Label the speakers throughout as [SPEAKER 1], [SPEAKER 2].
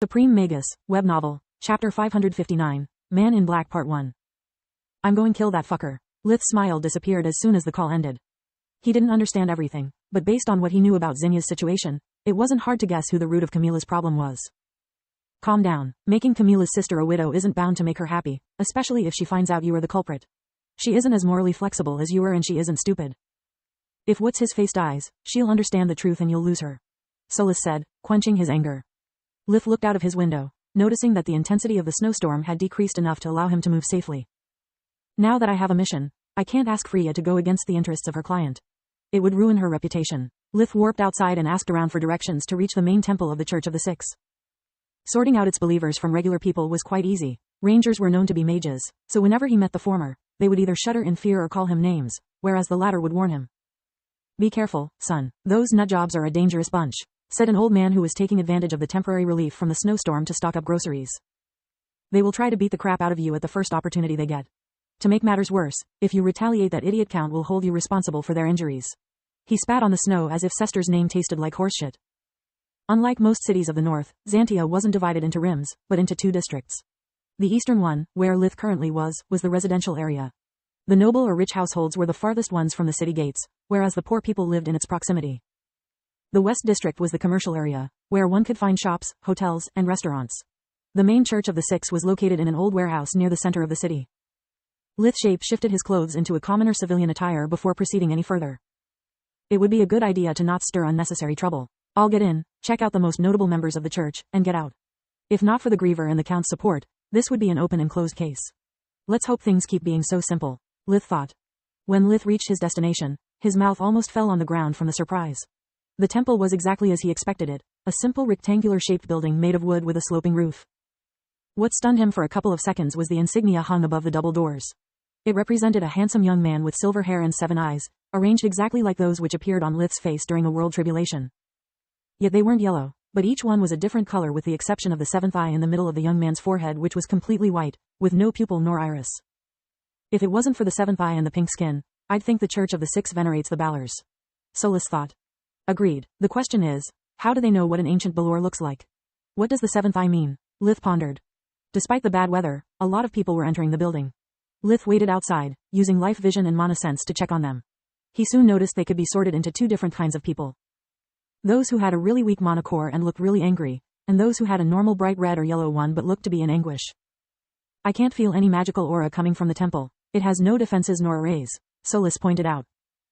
[SPEAKER 1] Supreme Magus, web novel, Chapter 559, Man in Black Part 1. I'm going kill that fucker. Lith's smile disappeared as soon as the call ended. He didn't understand everything, but based on what he knew about Zinnia's situation, it wasn't hard to guess who the root of Camilla's problem was. Calm down. Making Camilla's sister a widow isn't bound to make her happy, especially if she finds out you are the culprit. She isn't as morally flexible as you are, and she isn't stupid. If what's his face dies, she'll understand the truth and you'll lose her. Solus said, quenching his anger. Lith looked out of his window, noticing that the intensity of the snowstorm had decreased enough to allow him to move safely. Now that I have a mission, I can't ask Freya to go against the interests of her client. It would ruin her reputation. Lith warped outside and asked around for directions to reach the main temple of the Church of the Six. Sorting out its believers from regular people was quite easy. Rangers were known to be mages, so whenever he met the former, they would either shudder in fear or call him names, whereas the latter would warn him. Be careful, son. Those nutjobs are a dangerous bunch, said an old man who was taking advantage of the temporary relief from the snowstorm to stock up groceries. They will try to beat the crap out of you at the first opportunity they get. To make matters worse, if you retaliate, that idiot count will hold you responsible for their injuries. He spat on the snow as if Sester's name tasted like horseshit. Unlike most cities of the north, Xantia wasn't divided into rims, but into two districts. The eastern one, where Lith currently was the residential area. The noble or rich households were the farthest ones from the city gates, whereas the poor people lived in its proximity. The west district was the commercial area, where one could find shops, hotels, and restaurants. The main Church of the Six was located in an old warehouse near the center of the city. Lith shape-shifted his clothes into a commoner civilian attire before proceeding any further. It would be a good idea to not stir unnecessary trouble. I'll get in, check out the most notable members of the church, and get out. If not for the Griever and the Count's support, this would be an open and closed case. Let's hope things keep being so simple, Lith thought. When Lith reached his destination, his mouth almost fell on the ground from the surprise. The temple was exactly as he expected it, a simple rectangular-shaped building made of wood with a sloping roof. What stunned him for a couple of seconds was the insignia hung above the double doors. It represented a handsome young man with silver hair and 7 eyes, arranged exactly like those which appeared on Lith's face during the world tribulation. Yet they weren't yellow, but each one was a different color with the exception of the 7th eye in the middle of the young man's forehead, which was completely white, with no pupil nor iris. If it wasn't for the 7th eye and the pink skin, I'd think the Church of the Six venerates the Balors. Solus thought. Agreed. The question is, how do they know what an ancient Balor looks like? What does the 7th eye mean? Lith pondered. Despite the bad weather, a lot of people were entering the building. Lith waited outside, using life vision and mana sense to check on them. He soon noticed they could be sorted into two different kinds of people. Those who had a really weak mana core and looked really angry, and those who had a normal bright red or yellow one but looked to be in anguish. I can't feel any magical aura coming from the temple. It has no defenses nor arrays, Solus pointed out.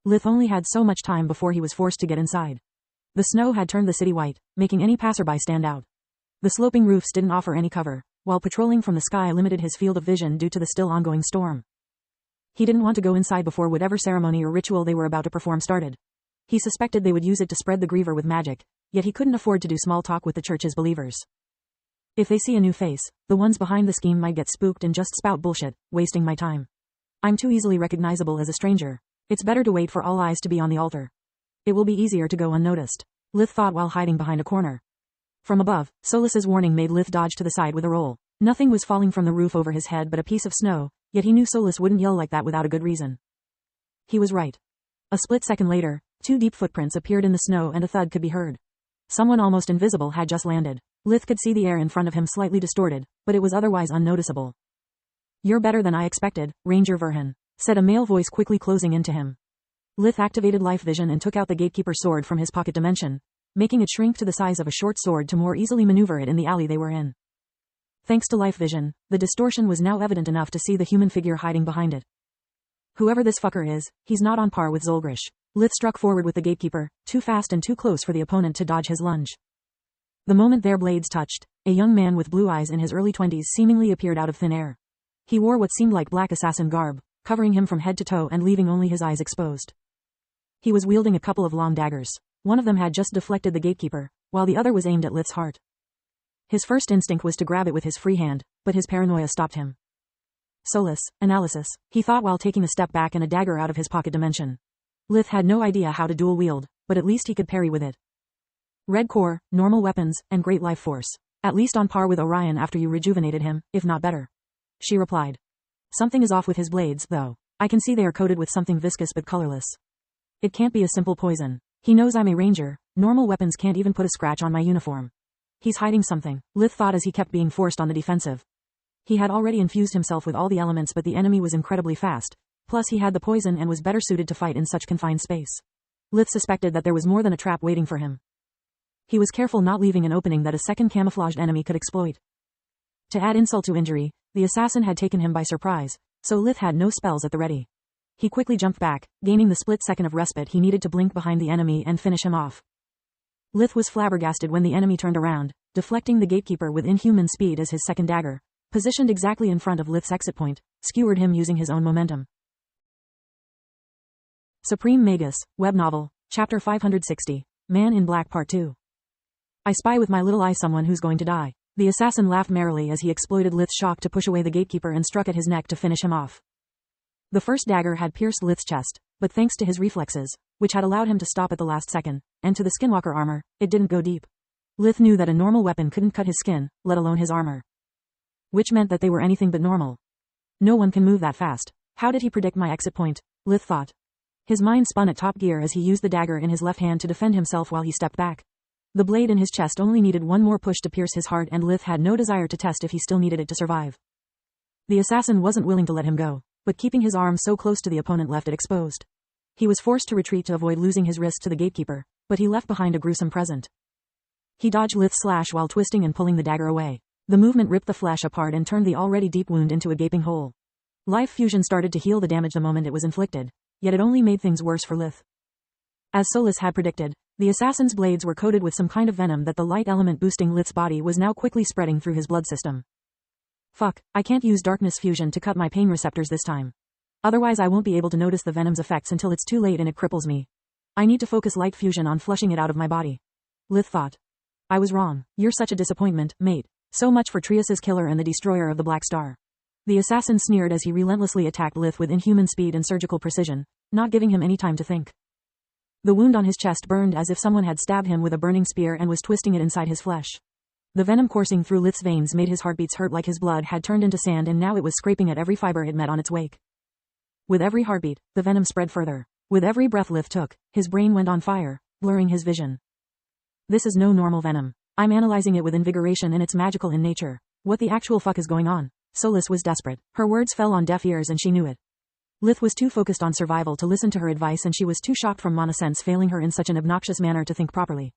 [SPEAKER 1] Lith only had so much time before he was forced to get inside. The snow had turned the city white, making any passerby stand out. The sloping roofs didn't offer any cover, while patrolling from the sky limited his field of vision due to the still ongoing storm. He didn't want to go inside before whatever ceremony or ritual they were about to perform started. He suspected they would use it to spread the Griever with magic, yet he couldn't afford to do small talk with the church's believers. If they see a new face, the ones behind the scheme might get spooked and just spout bullshit, wasting my time. I'm too easily recognizable as a stranger. It's better to wait for all eyes to be on the altar. It will be easier to go unnoticed, Lith thought while hiding behind a corner. From above, Solus's warning made Lith dodge to the side with a roll. Nothing was falling from the roof over his head but a piece of snow, yet he knew Solus wouldn't yell like that without a good reason. He was right. A split second later, 2 deep footprints appeared in the snow and a thud could be heard. Someone almost invisible had just landed. Lith could see the air in front of him slightly distorted, but it was otherwise unnoticeable. You're better than I expected, Ranger Verhan, said a male voice quickly closing into him. Lith activated life vision and took out the gatekeeper's sword from his pocket dimension, making it shrink to the size of a short sword to more easily maneuver it in the alley they were in. Thanks to life vision, the distortion was now evident enough to see the human figure hiding behind it. Whoever this fucker is, he's not on par with Zolgrish. Lith struck forward with the gatekeeper, too fast and too close for the opponent to dodge his lunge. The moment their blades touched, a young man with blue eyes in his early 20s seemingly appeared out of thin air. He wore what seemed like black assassin garb, covering him from head to toe and leaving only his eyes exposed. He was wielding a couple of long daggers. One of them had just deflected the gatekeeper, while the other was aimed at Lith's heart. His first instinct was to grab it with his free hand, but his paranoia stopped him. Solus, analysis, he thought while taking a step back and a dagger out of his pocket dimension. Lith had no idea how to dual wield, but at least he could parry with it. Red core, normal weapons, and great life force. At least on par with Orion after you rejuvenated him, if not better. She replied. Something is off with his blades, though. I can see they are coated with something viscous but colorless. It can't be a simple poison. He knows I'm a ranger. Normal weapons can't even put a scratch on my uniform. He's hiding something, Lith thought as he kept being forced on the defensive. He had already infused himself with all the elements, but the enemy was incredibly fast. Plus he had the poison and was better suited to fight in such confined space. Lith suspected that there was more than a trap waiting for him. He was careful not leaving an opening that a second camouflaged enemy could exploit. To add insult to injury, the assassin had taken him by surprise, so Lith had no spells at the ready. He quickly jumped back, gaining the split second of respite he needed to blink behind the enemy and finish him off. Lith was flabbergasted when the enemy turned around, deflecting the gatekeeper with inhuman speed as his second dagger, positioned exactly in front of Lith's exit point, skewered him using his own momentum. Supreme Magus, Web Novel, Chapter 560, Man in Black Part 2. I spy with my little eye someone who's going to die. The assassin laughed merrily as he exploited Lith's shock to push away the gatekeeper and struck at his neck to finish him off. The first dagger had pierced Lith's chest, but thanks to his reflexes, which had allowed him to stop at the last second, and to the skinwalker armor, it didn't go deep. Lith knew that a normal weapon couldn't cut his skin, let alone his armor. Which meant that they were anything but normal. No one can move that fast. How did he predict my exit point? Lith thought. His mind spun at top gear as he used the dagger in his left hand to defend himself while he stepped back. The blade in his chest only needed one more push to pierce his heart, and Lith had no desire to test if he still needed it to survive. The assassin wasn't willing to let him go, but keeping his arm so close to the opponent left it exposed. He was forced to retreat to avoid losing his wrist to the gatekeeper, but he left behind a gruesome present. He dodged Lith's slash while twisting and pulling the dagger away. The movement ripped the flesh apart and turned the already deep wound into a gaping hole. Life fusion started to heal the damage the moment it was inflicted, yet it only made things worse for Lith. As Solis had predicted, the assassin's blades were coated with some kind of venom that the light element boosting Lith's body was now quickly spreading through his blood system. Fuck, I can't use darkness fusion to cut my pain receptors this time. Otherwise I won't be able to notice the venom's effects until it's too late and it cripples me. I need to focus light fusion on flushing it out of my body. Lith thought. I was wrong. You're such a disappointment, mate. So much for Trius's killer and the destroyer of the Black Star. The assassin sneered as he relentlessly attacked Lith with inhuman speed and surgical precision, not giving him any time to think. The wound on his chest burned as if someone had stabbed him with a burning spear and was twisting it inside his flesh. The venom coursing through Lith's veins made his heartbeats hurt like his blood had turned into sand, and now it was scraping at every fiber it met on its wake. With every heartbeat, the venom spread further. With every breath Lith took, his brain went on fire, blurring his vision. This is no normal venom. I'm analyzing it with invigoration and it's magical in nature. What the actual fuck is going on? Solis was desperate. Her words fell on deaf ears and she knew it. Lith was too focused on survival to listen to her advice, and she was too shocked from mana sense failing her in such an obnoxious manner to think properly.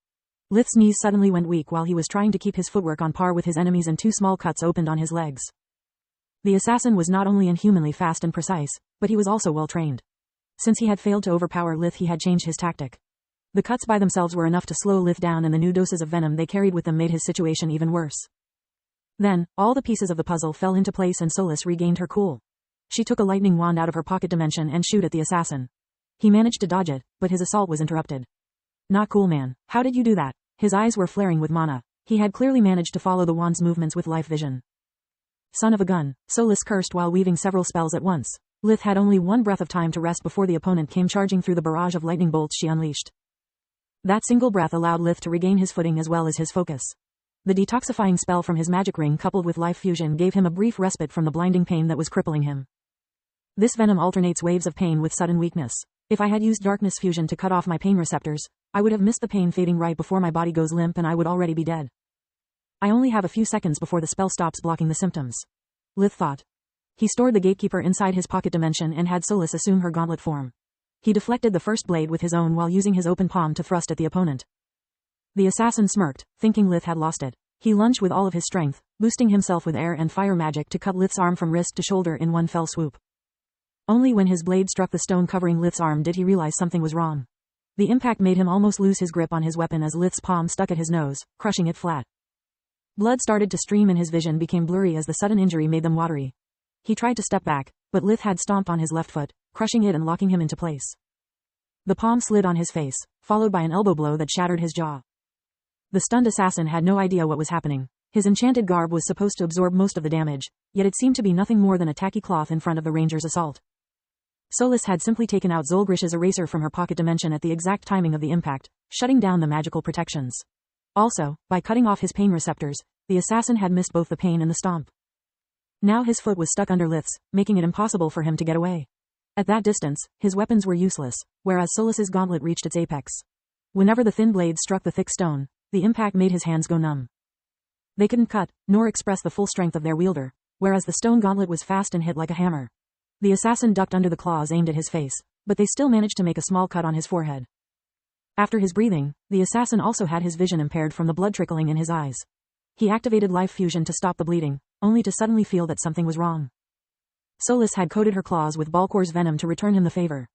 [SPEAKER 1] Lith's knees suddenly went weak while he was trying to keep his footwork on par with his enemies, and two small cuts opened on his legs. The assassin was not only inhumanly fast and precise, but he was also well trained. Since he had failed to overpower Lith, he had changed his tactic. The cuts by themselves were enough to slow Lith down, and the new doses of venom they carried with them made his situation even worse. Then, all the pieces of the puzzle fell into place and Solis regained her cool. She took a lightning wand out of her pocket dimension and shot at the assassin. He managed to dodge it, but his assault was interrupted. Not cool, man. How did you do that? His eyes were flaring with mana. He had clearly managed to follow the wand's movements with life vision. Son of a gun, Solis cursed while weaving several spells at once. Lith had only one breath of time to rest before the opponent came charging through the barrage of lightning bolts she unleashed. That single breath allowed Lith to regain his footing as well as his focus. The detoxifying spell from his magic ring coupled with life fusion gave him a brief respite from the blinding pain that was crippling him. This venom alternates waves of pain with sudden weakness. If I had used darkness fusion to cut off my pain receptors, I would have missed the pain fading right before my body goes limp and I would already be dead. I only have a few seconds before the spell stops blocking the symptoms. Lith thought. He stored the gatekeeper inside his pocket dimension and had Solis assume her gauntlet form. He deflected the first blade with his own while using his open palm to thrust at the opponent. The assassin smirked, thinking Lith had lost it. He lunged with all of his strength, boosting himself with air and fire magic to cut Lith's arm from wrist to shoulder in one fell swoop. Only when his blade struck the stone covering Lith's arm did he realize something was wrong. The impact made him almost lose his grip on his weapon as Lith's palm stuck at his nose, crushing it flat. Blood started to stream and his vision became blurry as the sudden injury made them watery. He tried to step back, but Lith had stomped on his left foot, crushing it and locking him into place. The palm slid on his face, followed by an elbow blow that shattered his jaw. The stunned assassin had no idea what was happening. His enchanted garb was supposed to absorb most of the damage, yet it seemed to be nothing more than a tacky cloth in front of the ranger's assault. Solis had simply taken out Zolgrish's eraser from her pocket dimension at the exact timing of the impact, shutting down the magical protections. Also, by cutting off his pain receptors, the assassin had missed both the pain and the stomp. Now his foot was stuck under Lith's, making it impossible for him to get away. At that distance, his weapons were useless, whereas Solis's gauntlet reached its apex. Whenever the thin blade struck the thick stone, the impact made his hands go numb. They couldn't cut, nor express the full strength of their wielder, whereas the stone gauntlet was fast and hit like a hammer. The assassin ducked under the claws aimed at his face, but they still managed to make a small cut on his forehead. After his breathing, the assassin also had his vision impaired from the blood trickling in his eyes. He activated life fusion to stop the bleeding, only to suddenly feel that something was wrong. Solis had coated her claws with Balcor's venom to return him the favor.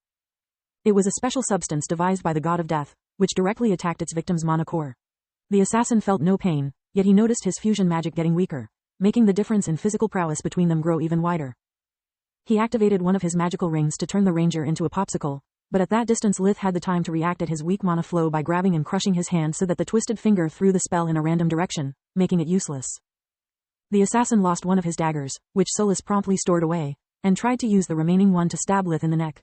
[SPEAKER 1] It was a special substance devised by the god of death, which directly attacked its victim's mana core. The assassin felt no pain, yet he noticed his fusion magic getting weaker, making the difference in physical prowess between them grow even wider. He activated one of his magical rings to turn the ranger into a popsicle, but at that distance Lith had the time to react at his weak mana flow by grabbing and crushing his hand so that the twisted finger threw the spell in a random direction, making it useless. The assassin lost one of his daggers, which Solis promptly stored away, and tried to use the remaining one to stab Lith in the neck.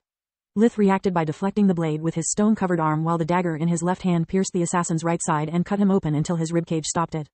[SPEAKER 1] Lith reacted by deflecting the blade with his stone-covered arm while the dagger in his left hand pierced the assassin's right side and cut him open until his ribcage stopped it.